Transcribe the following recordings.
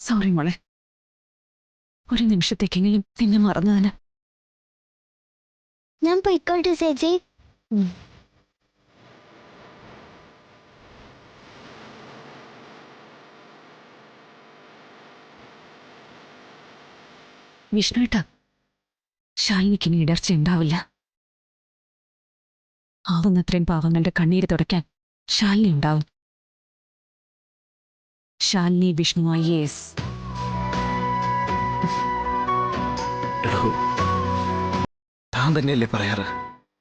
Sorry മോളെ, ഒരു നിമിഷത്തേക്കെങ്കിലും നിന്നെ മറന്നതിന്. ഞാൻ പോയിക്കോട്ടെ ചേച്ചി. വിഷ്ണുവേട്ടാ, ഷാലിനിക്കിനി ഇടർച്ച ഉണ്ടാവില്ല. ആവുന്നത്രയും പാവങ്ങളുടെ കണ്ണീര് തുടയ്ക്കാൻ ശാലിനി ഉണ്ടാവും. ശാലിനി വിഷ്ണു IAS. താൻ തന്നെയല്ലേ പറയാറ്,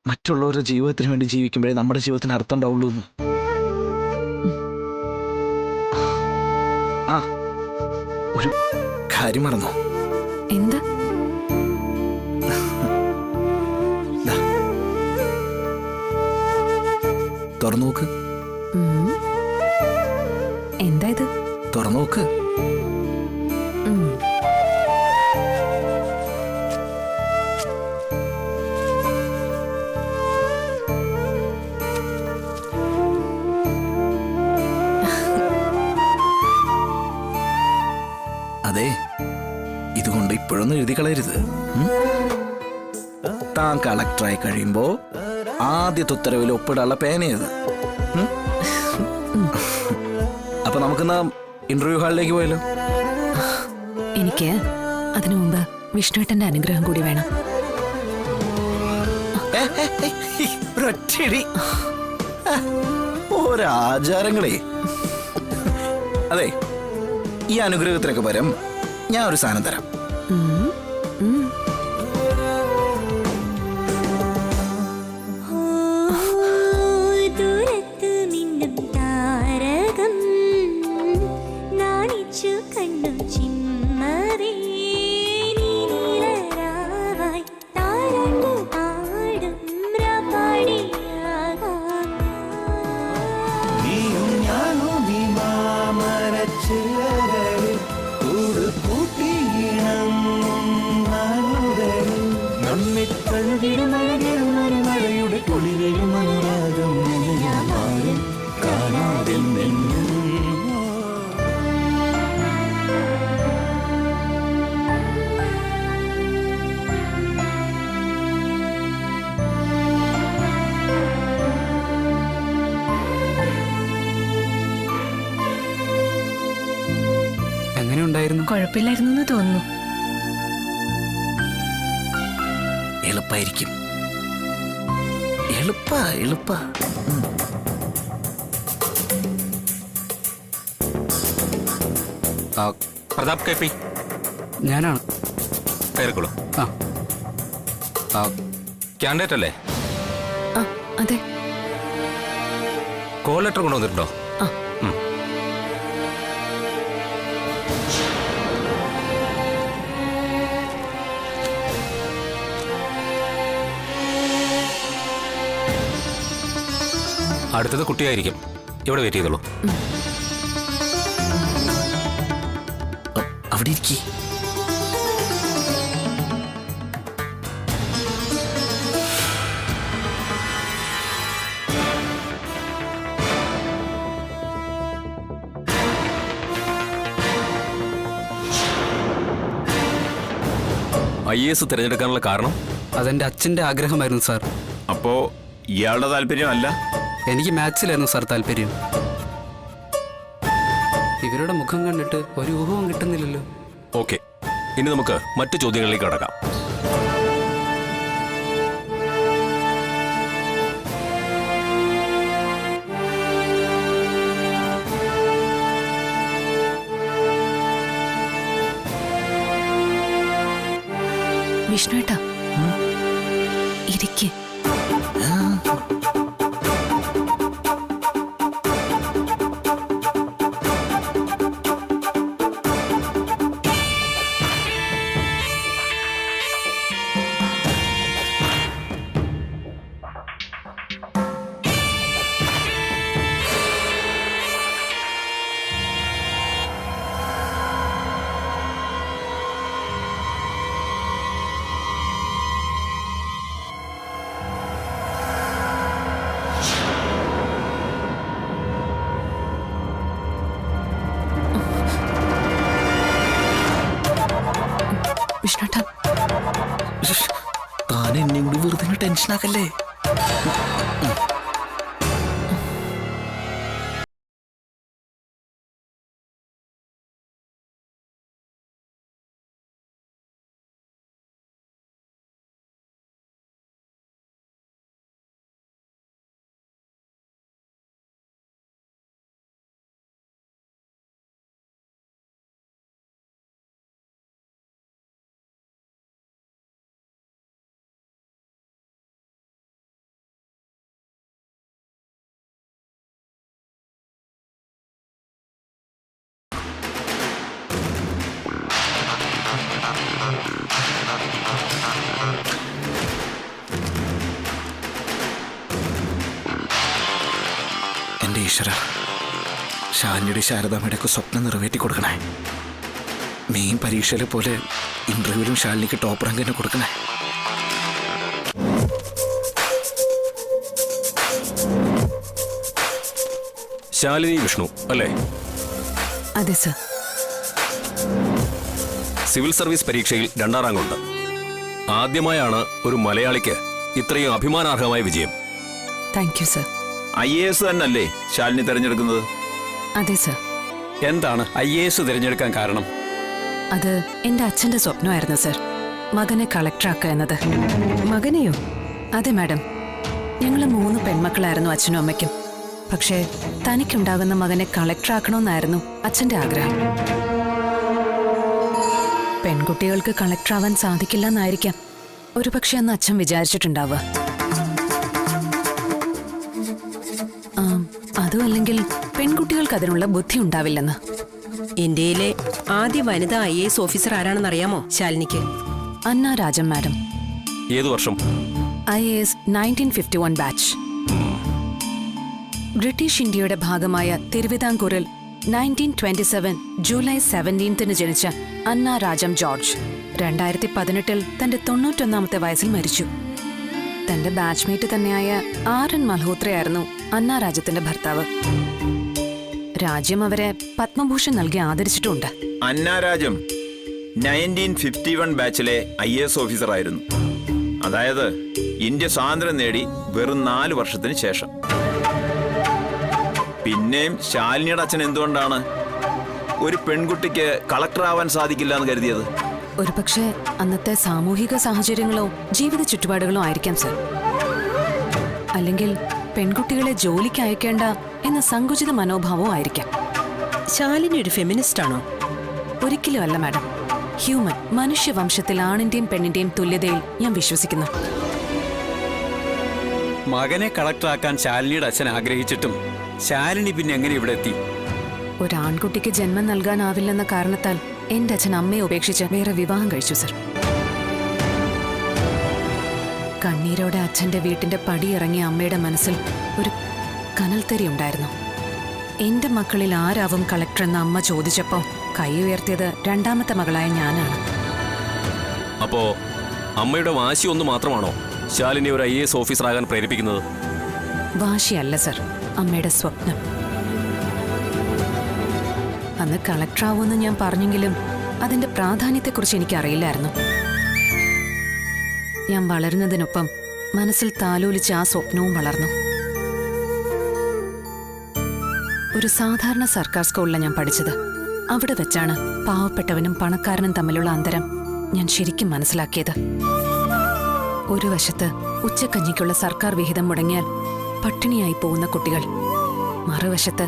മറ്റുള്ളവരുടെ ജീവിതത്തിന് വേണ്ടി ജീവിക്കുമ്പോഴേ നമ്മുടെ ജീവിതത്തിന് അർത്ഥം ഉണ്ടാവുള്ളൂ എന്ന്. ആ, ഒരു കാര്യം മറന്നോ? എന്താ? തുറന്നു നോക്ക്. എന്താ ഇത്? തുറന്നു നോക്ക്. അതെ, ഇതുകൊണ്ട് ഇപ്പോഴൊന്നും എഴുതി കളയരുത്. താൻ കളക്ടറായി കഴിയുമ്പോ ആദ്യത്തെ ഉത്തരവിൽ ഒപ്പിടാനുള്ള പേനയത്. അപ്പൊ നമുക്കെന്നാ ഇന്റർവ്യൂ ഹാളിലേക്ക് പോയല്ലോ. എനിക്ക് അതിനു മുമ്പ് വിഷ്ണുവേട്ടന്റെ അനുഗ്രഹം കൂടി വേണം. ഒരൊറ്റടി ഒരാചാരങ്ങളെ. അതെ, ഈ അനുഗ്രഹത്തിനൊക്കെ പകരം ഞാൻ ഒരു സാധനം തരാം. കുഴപ്പമില്ലായിരുന്നു എന്ന് തോന്നുന്നു. എളുപ്പായിരിക്കും. എളുപ്പ പ്രതാപ് KP ഞാനാണ്. കയറിക്കോളൂ. കാൻഡിഡേറ്റ് അല്ലേ? അതെ. കോൾ ലെറ്റർ കൊണ്ടുവന്നിട്ടുണ്ടോ? അടുത്തത് കുട്ടിയായിരിക്കും. ഇവിടെ വെയിറ്റ് ചെയ്തോളൂ. അവിടെ ഇരിക്കേ. IAS തിരഞ്ഞെടുക്കാനുള്ള കാരണം? അതെന്റെ അച്ഛന്റെ ആഗ്രഹമായിരുന്നു സാർ. അപ്പോ ഇയാളുടെ താല്പര്യമല്ല? എനിക്ക് മാത്സിലായിരുന്നു സാർ താല്പര്യം. ഇവരുടെ മുഖം കണ്ടിട്ട് ഒരു ഊഹവും കിട്ടുന്നില്ലല്ലോ. ഓക്കെ, ഇനി നമുക്ക് മറ്റു ചോദ്യങ്ങളിലേക്ക് കടക്കാം. വിഷ്ണുവേട്ടാ, ഇരിക്ക്. കൃഷ്ണേട്ടാ, താൻ എന്നെയും കൂടി വെറുതെ ടെൻഷനാക്കല്ലേ. എന്റെ ഈശ്വര, ശാലിനിയുടെ ശാരദാമ്മയുടെ ഒക്കെ സ്വപ്നം നിറവേറ്റി കൊടുക്കണേ. മെയിൻ പരീക്ഷയിലെ പോലെ ഇന്റർവ്യൂവിലും ശാലിനിക്ക് ടോപ്പ് റാങ്ക് തന്നെ കൊടുക്കണേ. ശാലിനി വിഷ്ണു അല്ലേ? അതെ സർ. സിവിൽ സർവീസ് പരീക്ഷയിൽ 2ാം റാങ്കുണ്ട്. ആദ്യമായാണ് ഒരു മലയാളിക്ക് ഇത്രയും അഭിമാനാർഹമായ വിജയം. Thank you sir. IAS തന്നെയല്ലേ ശാലിനി തെരഞ്ഞെടുക്കുന്നത്? അതെ സർ. എന്താണ് IAS തിരഞ്ഞെടുക്കാൻ കാരണം? അത് എന്റെ അച്ഛന്റെ സ്വപ്നമായിരുന്നു സർ, മകനെ കളക്ടറാക്കുക എന്നത്. മകനെയോ? അതെ മാഡം. ഞങ്ങൾ 3 പെൺമക്കളായിരുന്നു അച്ഛനും അമ്മയ്ക്കും. പക്ഷേ തനിക്കുണ്ടാകുന്ന മകനെ കളക്ടറാക്കണമെന്നായിരുന്നു അച്ഛന്റെ ആഗ്രഹം. പെൺകുട്ടികൾക്ക് കളക്ടറാവാൻ സാധിക്കില്ല എന്നായിരിക്കാം ഒരുപക്ഷെ അന്ന് അച്ഛൻ വിചാരിച്ചിട്ടുണ്ടാവുക. അതും അല്ലെങ്കിൽ പെൺകുട്ടികൾക്ക് അതിനുള്ള ബുദ്ധി ഉണ്ടാവില്ലെന്ന്. ഇന്ത്യയിലെ ആദ്യ വനിതാ IAS ഓഫീസർ ആരാണെന്നറിയാമോ ശാലിനിക്ക്? അന്ന രാജം മാഡം. ഏതു വർഷം? IAS 1951 batch. ബ്രിട്ടീഷ് ഇന്ത്യയുടെ ഭാഗമായ തിരുവിതാംകൂറിൽ 1927 ജൂലൈ 17 ജനിച്ച അന്ന രാജം ജോർജ് 2018 തന്റെ 91ാമത്തെ വയസ്സിൽ മരിച്ചു. തന്റെ ബാച്ച്മേറ്റ് തന്നെയായ RN മൽഹോത്രയായിരുന്നു അന്ന രാജത്തിന്റെ ഭർത്താവ്. രാജ്യം അവരെ പത്മഭൂഷൺ നൽകി ആദരിച്ചിട്ടുണ്ട്. അന്ന രാജം 1951 ബാച്ചിലെ IAS ഓഫീസർ ആയിരുന്നു. അതായത് ഇന്ത്യ സ്വാതന്ത്ര്യം നേടി വെറും 4 വർഷത്തിന് ശേഷം. പിന്നെയും ശാലിനിയുടെ അച്ഛൻ എന്തുകൊണ്ടാണ് ഒരു പെൺകുട്ടിക്ക് കളക്ടർ ആവാൻ സാധിക്കില്ല എന്ന് കരുതിയത്? ഒരുപക്ഷെ അന്നത്തെ സാമൂഹിക സാഹചര്യങ്ങളോ ജീവിത ചുറ്റുപാടുകളോ ആയിരിക്കാം സർ. അല്ലെങ്കിൽ പെൺകുട്ടികളെ ജോലിക്ക് അയക്കേണ്ട എന്ന സങ്കുചിത മനോഭാവവും ആയിരിക്കാം. ശാലിനി ഒരു ഫെമിനിസ്റ്റ് ആണോ? ഒരിക്കലും അല്ല മാഡം. ഹ്യൂമൻ, മനുഷ്യവംശത്തിൽ ആണിന്റെയും പെണ്ണിന്റെയും തുല്യതയിൽ ഞാൻ വിശ്വസിക്കുന്നു. മകനെ കളക്ടറാക്കാൻ ശാലിനിയുടെ അച്ഛൻ ആഗ്രഹിച്ചിട്ടും ശാലിനി പിന്നെ എങ്ങനെ ഇവിടെ എത്തി? ഒരാൺകുട്ടിക്ക് ജന്മം നൽകാനാവില്ലെന്ന കാരണത്താൽ എന്റെ അച്ഛൻ അമ്മയെ ഉപേക്ഷിച്ച് വേറെ വിവാഹം കഴിച്ചു സർ. കണ്ണീരോടെ അച്ഛന്റെ വീട്ടിന്റെ പടിയിറങ്ങിയ അമ്മയുടെ മനസ്സിൽ ഒരു കനൽത്തരി ഉണ്ടായിരുന്നു. എന്റെ മക്കളിൽ ആരാവും കളക്ടർ എന്ന് അമ്മ ചോദിച്ചപ്പോ കൈ ഉയർത്തിയത് 2ാമത്തെ മകളായ ഞാനാണ്. അപ്പോ അമ്മയുടെ വാശി ഒന്ന് മാത്രമാണോ ശാലിനി ഒരു IAS ഓഫീസറാകാൻ പ്രേരിപ്പിക്കുന്നത്? വാശിയല്ല സർ, അമ്മയുടെ സ്വപ്നം. അന്ന് കളക്ടറാവൂന്ന് ഞാൻ പറഞ്ഞെങ്കിലും അതിന്റെ പ്രാധാന്യത്തെക്കുറിച്ച് എനിക്കറിയില്ലായിരുന്നു. ഞാൻ വളരുന്നതിനൊപ്പം മനസ്സിൽ താലോലിച്ച ആ സ്വപ്നവും വളർന്നു. ഒരു സാധാരണ സർക്കാർ സ്കൂളിലാണ് ഞാൻ പഠിച്ചത്. അവിടെ വെച്ചാണ് പാവപ്പെട്ടവനും പണക്കാരനും തമ്മിലുള്ള അന്തരം ഞാൻ ശരിക്കും മനസ്സിലാക്കിയത്. ഒരു വശത്ത് ഉച്ചക്കഞ്ഞിക്കുള്ള സർക്കാർ വിഹിതം മുടങ്ങിയാൽ പട്ടിണിയായി പോകുന്ന കുട്ടികൾ, മറുവശത്ത്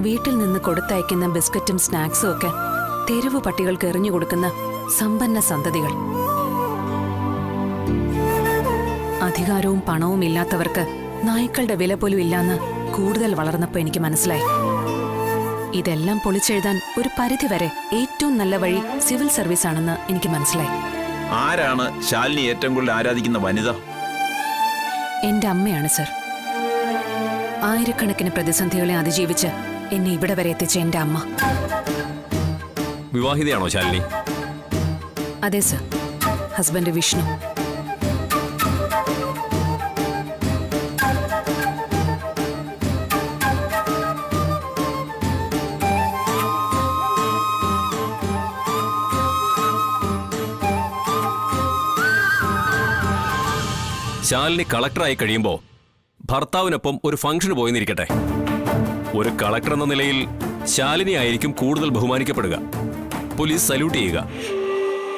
വീട്ടിൽ നിന്ന് കൊടുത്തയക്കുന്ന ബിസ്ക്കറ്റും സ്നാക്സും ഒക്കെ തെരുവ് പട്ടികൾക്ക് എറിഞ്ഞു കൊടുക്കുന്ന സമ്പന്ന സന്തതികൾ. അധികാരവും പണവും ഇല്ലാത്തവർക്ക് നായ്ക്കളുടെ വില പോലും ഇല്ലാന്ന് കൂടുതൽ വളർന്നപ്പോൾ എനിക്ക് മനസ്സിലായി. ഇതെല്ലാം പൊളിച്ചെഴുതാൻ ഒരു പരിധിവരെ ഏറ്റവും നല്ല വഴി സിവിൽ സർവീസ് ആണെന്ന് എനിക്ക് മനസ്സിലായി. ആരാണ് ശാലിനി ഏറ്റവും കൂടുതൽ ആരാധിക്കുന്ന വനിത? എന്റെ അമ്മയാണ് സർ. ആയിരക്കണക്കിന് പ്രതിസന്ധികളെ അതിജീവിച്ച് എന്നെ ഇവിടെ വരെ എത്തിച്ച എന്റെ അമ്മ. വിവാഹിതയാണോ ശാലിനി? അതെ സർ. ഹസ്ബൻഡ് വിഷ്ണു. ശാലിനി കളക്ടറായി കഴിയുമ്പോൾ ഭർത്താവിനൊപ്പം ഒരു ഫംഗ്ഷന് പോയെന്നിരിക്കട്ടെ. ഒരു കളക്ടർ എന്ന നിലയിൽ ശാലിനി ആയിരിക്കും കൂടുതൽ ബഹുമാനിക്കപ്പെടുക, പോലീസ് സല്യൂട്ട് ചെയ്യുക.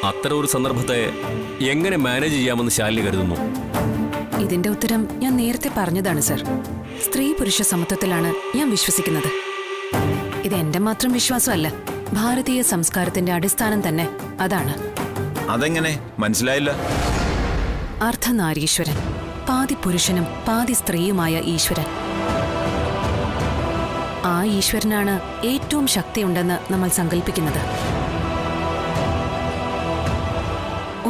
അത്തരം ഒരു സന്ദർഭത്തെ എങ്ങനെ മാനേജ് ചെയ്യാമെന്ന് ശാലിനി കരുതുന്നു? ഇതിന്റെ ഉത്തരം ഞാൻ നേരത്തെ പറഞ്ഞതാണ് സർ. സ്ത്രീ പുരുഷ സമത്വത്തിലാണ് ഞാൻ വിശ്വസിക്കുന്നത്. ഇത് എന്റെ മാത്രം വിശ്വാസമല്ല, ഭാരതീയ സംസ്കാരത്തിന്റെ അടിസ്ഥാനം തന്നെ അതാണ്. അതെങ്ങനെ മനസ്സിലായില്ല? അർദ്ധനാരീശ്വരൻ, പാതി പുരുഷനും പാതി സ്ത്രീയുമായ ഈശ്വരൻ. ആ ഈശ്വരനാണ് ഏറ്റവും ശക്തിയുണ്ടെന്ന് നമ്മൾ സങ്കല്പിക്കുന്നത്.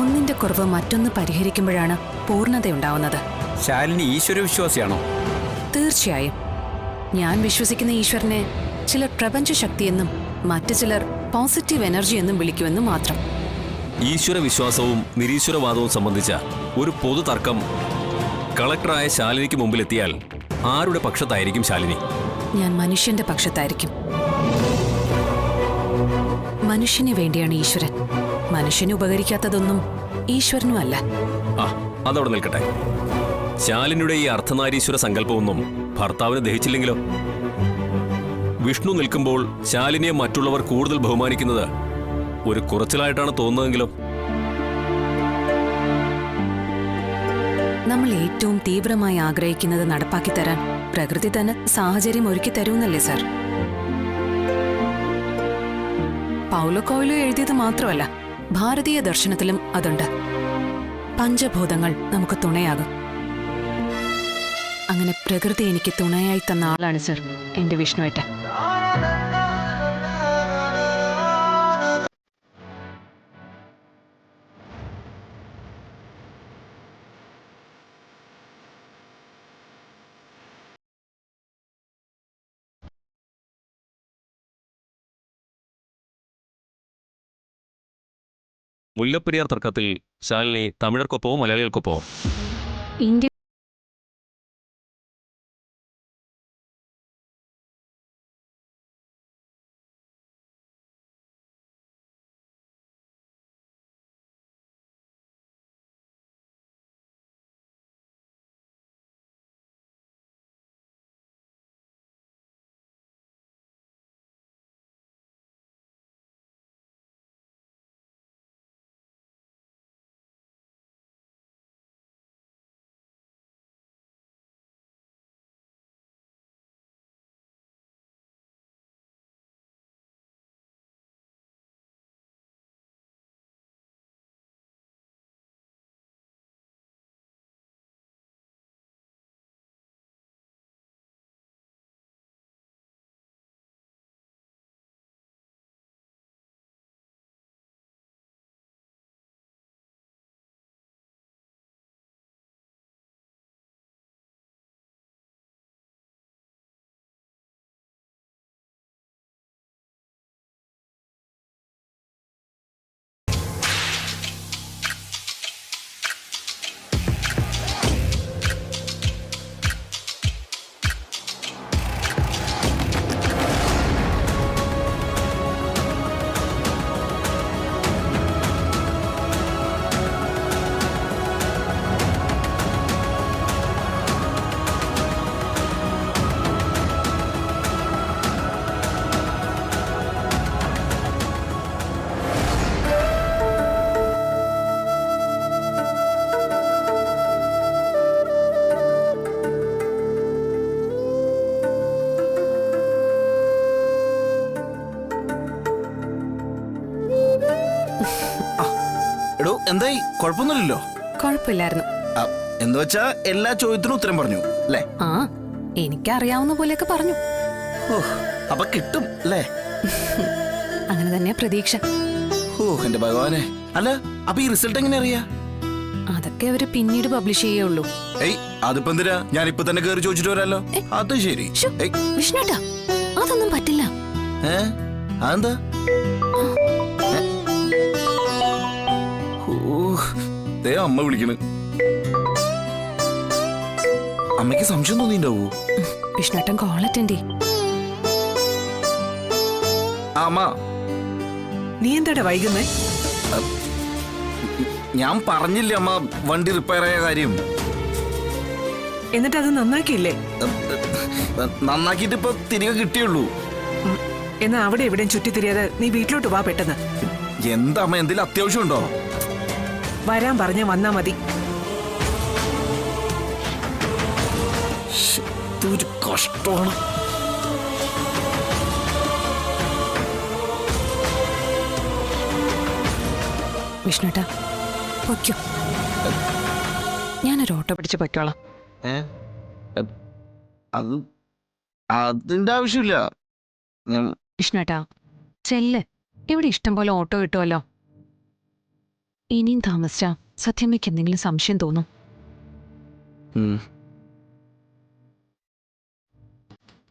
ഒന്നിന്റെ കുറവ് മറ്റൊന്ന് പരിഹരിക്കുമ്പോഴാണ് പൂർണ്ണതയുണ്ടാവുന്നത്. ശാലിനി ഈശ്വരവിശ്വാസിയാണോ? തീർച്ചയായും. ഞാൻ വിശ്വസിക്കുന്ന ഈശ്വരനെ ചിലർ പ്രപഞ്ചശക്തിയെന്നും മറ്റു ചിലർ പോസിറ്റീവ് എനർജി എന്നും വിളിക്കുമെന്നും മാത്രം. ഈശ്വര വിശ്വാസവും നിരീശ്വരവാദവും സംബന്ധിച്ച ഒരു പൊതു തർക്കം കളക്ടറായ ശാലിനിക്ക് മുമ്പിലെത്തിയാൽ ആരുടെ പക്ഷത്തായിരിക്കും ശാലിനി? ഞാൻ മനുഷ്യന്റെ പക്ഷത്തായിരിക്കും. മനുഷ്യന് വേണ്ടിയാണ് ഈശ്വരൻ. മനുഷ്യന് ഉപകരിക്കാത്തതൊന്നും ഈശ്വരനും അല്ല. അതവിടെ നിൽക്കട്ടെ. ശാലിനിയുടെ ഈ അർദ്ധനാരീശ്വര സങ്കല്പമൊന്നും ഭർത്താവിന് ദഹിച്ചില്ലെങ്കിലോ? വിഷ്ണു നിൽക്കുമ്പോൾ ശാലിനിയെ മറ്റുള്ളവർ കൂടുതൽ ബഹുമാനിക്കുന്നത് ഒരു കുറച്ചിലായിട്ടാണ് തോന്നുന്നതെങ്കിലോ? നമ്മൾ ഏറ്റവും തീവ്രമായി ആഗ്രഹിക്കുന്നത് നടപ്പാക്കി തരാൻ പ്രകൃതി തന്നെ സാഹചര്യം ഒരുക്കി തരുമെന്നല്ലേ സർ? പൗലോ കോയിലോ എഴുതിയത് മാത്രമല്ല, ഭാരതീയ ദർശനത്തിലും അതുണ്ട്. പഞ്ചഭൂതങ്ങൾ നമുക്ക് തുണയാകും. അങ്ങനെ പ്രകൃതി എനിക്ക് തുണയായി തന്ന ആളാണ് സർ എന്റെ വിഷ്ണുവേട്ടൻ. മുല്ലപ്പെരിയാർ തർക്കത്തിൽ ശാലിനി തമിഴർക്കൊപ്പമോ മലയാളികൾക്കൊപ്പമോ? ഇന്ത്യ എന്തായി? കുഴപ്പമൊന്നുമില്ലല്ലോ? കുഴപ്പമില്ലായിരുന്നു. എന്ന് വെച്ചാ എല്ലാ ചോദ്യത്തിനും ഉത്തരം പറഞ്ഞു അല്ലേ? ആ, എനിക്കറിയാവുന്ന പോലെയൊക്കെ പറഞ്ഞു. അപ്പൊ കിട്ടും അല്ലേ? അങ്ങനെ തന്നെ പ്രതീക്ഷ. എന്റെ ഭഗവാനെ. അല്ല, അപ്പൊ ഈ റിസൾട്ട് എങ്ങനെ അറിയാ? അതൊക്കെ അവര് പിന്നീട് പബ്ലിഷ് ചെയ്യേയുള്ളൂ. അതിപ്പോ എന്തിനാ? ഞാനിപ്പോ തന്നെ കയറി ചോദിച്ചിട്ട് വരാലോ. അത് ശരി. വിഷ്ണുട്ടാ, അതൊന്നും പറ്റില്ല. അതെന്താ? അമ്മ വിളിക്കണ്. അമ്മയ്ക്ക് സംശയം തോന്നിണ്ടാവൂ. വിഷ്ണുട്ടൻ കോൾ അറ്റൻഡ് ചെയ്യ്. അമ്മ, നീ എന്താടാ വൈകുന്നേ? ഞാൻ പറഞ്ഞില്ലേ അമ്മ, വണ്ടി റിപ്പയർ ആയ കാര്യം. എന്നിട്ട് അത് നന്നാക്കിയില്ലേ? നന്നാക്കിയിട്ട് ഇപ്പൊ തിരികെ കിട്ടിയുള്ളൂ. എന്നാ അവിടെ എവിടെയും ചുറ്റിത്തിരിയാതെ നീ വീട്ടിലോട്ട് വാ പെട്ടെന്ന്. എന്താ അമ്മ, എന്തെങ്കിലും അത്യാവശ്യമുണ്ടോ? വരാൻ പറഞ്ഞ വന്നാ മതി. ഒരു കഷ്ടമാണ്. വിഷ്ണുട്ടാ പൊയ്ക്കോ, ഞാനൊരു ഓട്ടോ പിടിച്ച് പൊയ്ക്കോളാം. അത് അതിന്റെ ആവശ്യമില്ല. വിഷ്ണുട്ടാ ചെല്ല്, ഇവിടെ ഇഷ്ടം പോലെ ഓട്ടോ കിട്ടുമല്ലോ. ഇനിയും താമസിച്ചാ സത്യമ്മയ്ക്ക് എന്തെങ്കിലും സംശയം തോന്നും.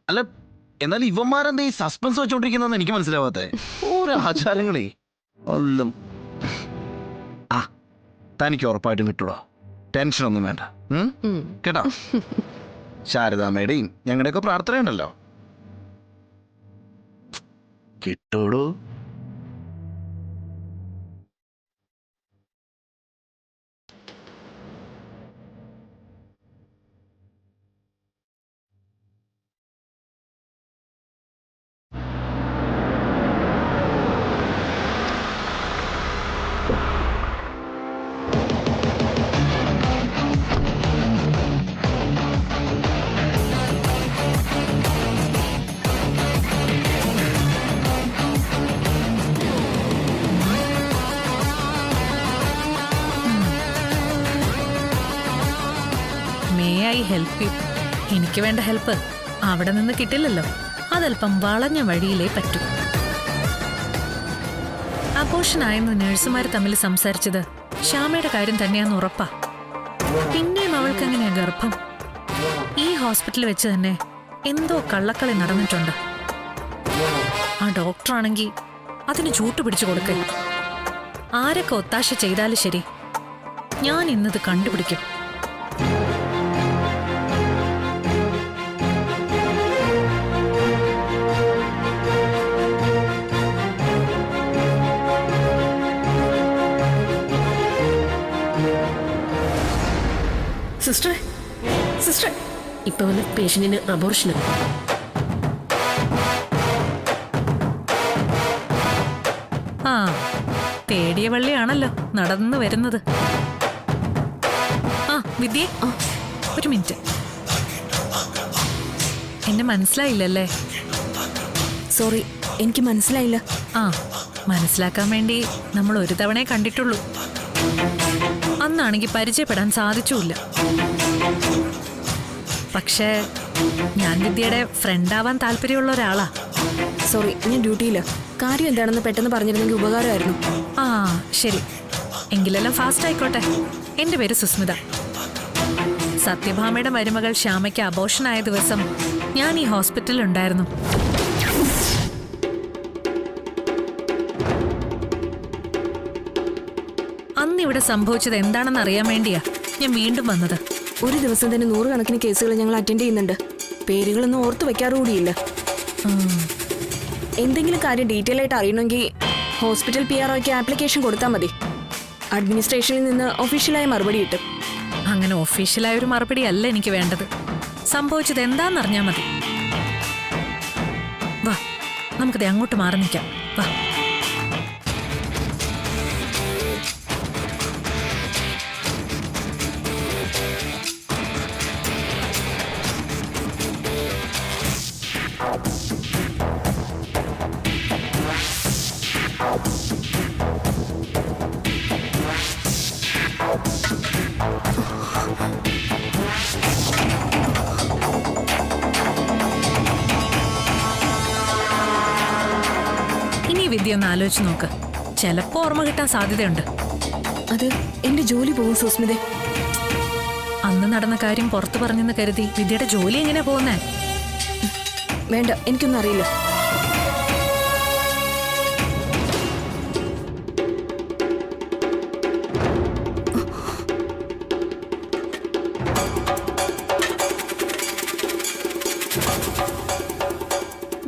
അല്ല, എന്നാൽ ഇവന്മാരെന്താ ഈ സസ്പെൻസ് വെച്ചോണ്ടിരിക്കുന്നതെന്ന് എനിക്ക് മനസ്സിലാവാത്തെ. ഓരോ ആചാരങ്ങളേ ഒന്നും. ആ, തനിക്ക് ഉറപ്പായിട്ടും കിട്ടൂടാ, ടെൻഷനൊന്നും വേണ്ട. കേട്ടോ, ശാരദാമ്മയുടെയും ഞങ്ങളുടെയൊക്കെ പ്രാർത്ഥനയുണ്ടല്ലോ, കിട്ടൂടൂ. Help you. എനിക്ക് വേണ്ട ഹെൽപ്പ് അവിടെ നിന്ന് കിട്ടില്ലല്ലോ. അതല്പം വളഞ്ഞ വഴിയിലേ പറ്റൂ. അബോഷനായെന്ന് നഴ്സുമാർ തമ്മിൽ സംസാരിച്ചത് ശ്യാമയുടെ കാര്യം തന്നെയാന്ന് ഉറപ്പാ. പിന്നെയും അവൾക്ക് എങ്ങനെയാ ഗർഭം? ഈ ഹോസ്പിറ്റലിൽ വെച്ച് തന്നെ എന്തോ കള്ളക്കളി നടന്നിട്ടുണ്ട്. ആ ഡോക്ടറാണെങ്കിൽ അതിന് ചൂട്ട് പിടിച്ചു കൊടുക്കേ. ആരൊക്കെ ഒത്താശ ചെയ്താലും ശരി, ഞാൻ ഇന്നത് കണ്ടുപിടിക്കും. സിസ്റ്റർ, സിസ്റ്റർ, ഇപ്പൊ വന്ന പേഷ്യന്റിന് അബോർഷന്. ആ, തേടിയ വള്ളിയാണല്ലോ നടന്നു വരുന്നത്. ആ വിദ്യ, ഒരു മിനിറ്റ്. എന്നെ മനസ്സിലായില്ലല്ലേ? സോറി, എനിക്ക് മനസ്സിലായില്ല. ആ, മനസ്സിലാക്കാൻ വേണ്ടി നമ്മൾ ഒരു തവണയെ കണ്ടിട്ടുള്ളൂ. അന്നാണെങ്കിൽ പരിചയപ്പെടാൻ സാധിച്ചുമില്ല. പക്ഷേ ഞാൻ വിദ്യയുടെ ഫ്രണ്ടാവാൻ താല്പര്യമുള്ള ഒരാളാ. സോറി, ഞാൻ ഡ്യൂട്ടിയില്ല. കാര്യം എന്താണെന്ന് പെട്ടെന്ന് പറഞ്ഞിരുന്നെങ്കിൽ ഉപകാരമായിരുന്നു. ആ ശരി, എങ്കിലെല്ലാം ഫാസ്റ്റ് ആയിക്കോട്ടെ. എൻ്റെ പേര് സുസ്മിത. സത്യഭാമയുടെ മരുമകൾ ശ്യാമയ്ക്ക് അബോർഷനായ ദിവസം ഞാൻ ഈ ഹോസ്പിറ്റലിൽ ഉണ്ടായിരുന്നു. അന്നിവിടെ സംഭവിച്ചത് എന്താണെന്ന് അറിയാൻ വേണ്ടിയാ ഞാൻ വീണ്ടും വന്നത്. ഒരു ദിവസം തന്നെ 100 കണക്കിന് കേസുകൾ ഞങ്ങൾ അറ്റൻഡ് ചെയ്യുന്നുണ്ട്. പേരുകളൊന്നും ഓർത്തു വെക്കാറുകൂടിയില്ല. എന്തെങ്കിലും കാര്യം ഡീറ്റെയിൽ ആയിട്ട് അറിയണമെങ്കിൽ ഹോസ്പിറ്റൽ PROയ്ക്ക് ആപ്ലിക്കേഷൻ കൊടുത്താൽ മതി. അഡ്മിനിസ്ട്രേഷനിൽ നിന്ന് ഒഫീഷ്യലായ മറുപടി കിട്ടും. അങ്ങനെ ഒഫീഷ്യലായ ഒരു മറുപടി അല്ല എനിക്ക് വേണ്ടത്. സംഭവിച്ചത് എന്താണെന്നറിഞ്ഞാൽ മതി. വാ, നമുക്കത് അങ്ങോട്ട് മാറി നിൽക്കാം. വാ. ഇനി വിദ്യ ഒന്ന് ആലോചിച്ച് നോക്ക്. ചിലപ്പോ ഓർമ്മ കിട്ടാൻ സാധ്യതയുണ്ട്. അത് എന്റെ ജോലി പോകും സുസ്മിതേ. അന്ന് നടന്ന കാര്യം പുറത്തു പറഞ്ഞെന്ന് കരുതി വിദ്യയുടെ ജോലി എങ്ങനെയാ പോകുന്നേ? വേണ്ട, എനിക്കൊന്നും അറിയില്ല.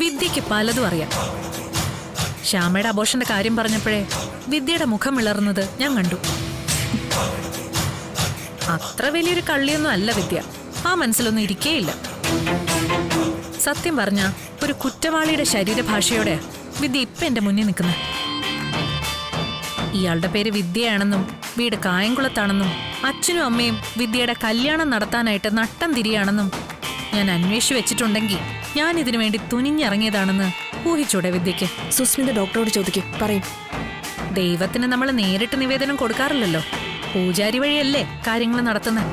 വിദ്യക്ക് പലതും അറിയാം. ശ്യാമയുടെ അബോർഷന്റെ കാര്യം പറഞ്ഞപ്പോഴേ വിദ്യയുടെ മുഖം വിളർന്നത് ഞാൻ കണ്ടു. അത്ര വലിയൊരു കള്ളിയൊന്നും അല്ല വിദ്യ. ആ മനസ്സിലൊന്നും ഇരിക്കേയില്ല. സത്യം പറഞ്ഞ ഒരു കുറ്റവാളിയുടെ ശരീരഭാഷയോടെ വിദ്യ ഇപ്പൊ എന്റെ മുന്നിൽ നിൽക്കുന്നത്. ഇയാളുടെ പേര് വിദ്യയാണെന്നും വീട് കായംകുളത്താണെന്നും അച്ഛനും അമ്മയും വിദ്യയുടെ കല്യാണം നടത്താനായിട്ട് നട്ടം തിരിയാണെന്നും ഞാൻ അന്വേഷിച്ചു വെച്ചിട്ടുണ്ടെങ്കിൽ ഞാൻ ഇതിനു വേണ്ടി തുനിഞ്ഞിറങ്ങിയതാണെന്ന് ഊഹിച്ചൂടെ വിദ്യക്ക്? സുസ്മിത ഡോക്ടറോട് ചോദിക്കും, പറയും. ദൈവത്തിന് നമ്മൾ നേരിട്ട് നിവേദനം കൊടുക്കാറില്ലല്ലോ, പൂജാരി വഴിയല്ലേ കാര്യങ്ങൾ നടത്തുന്നത്.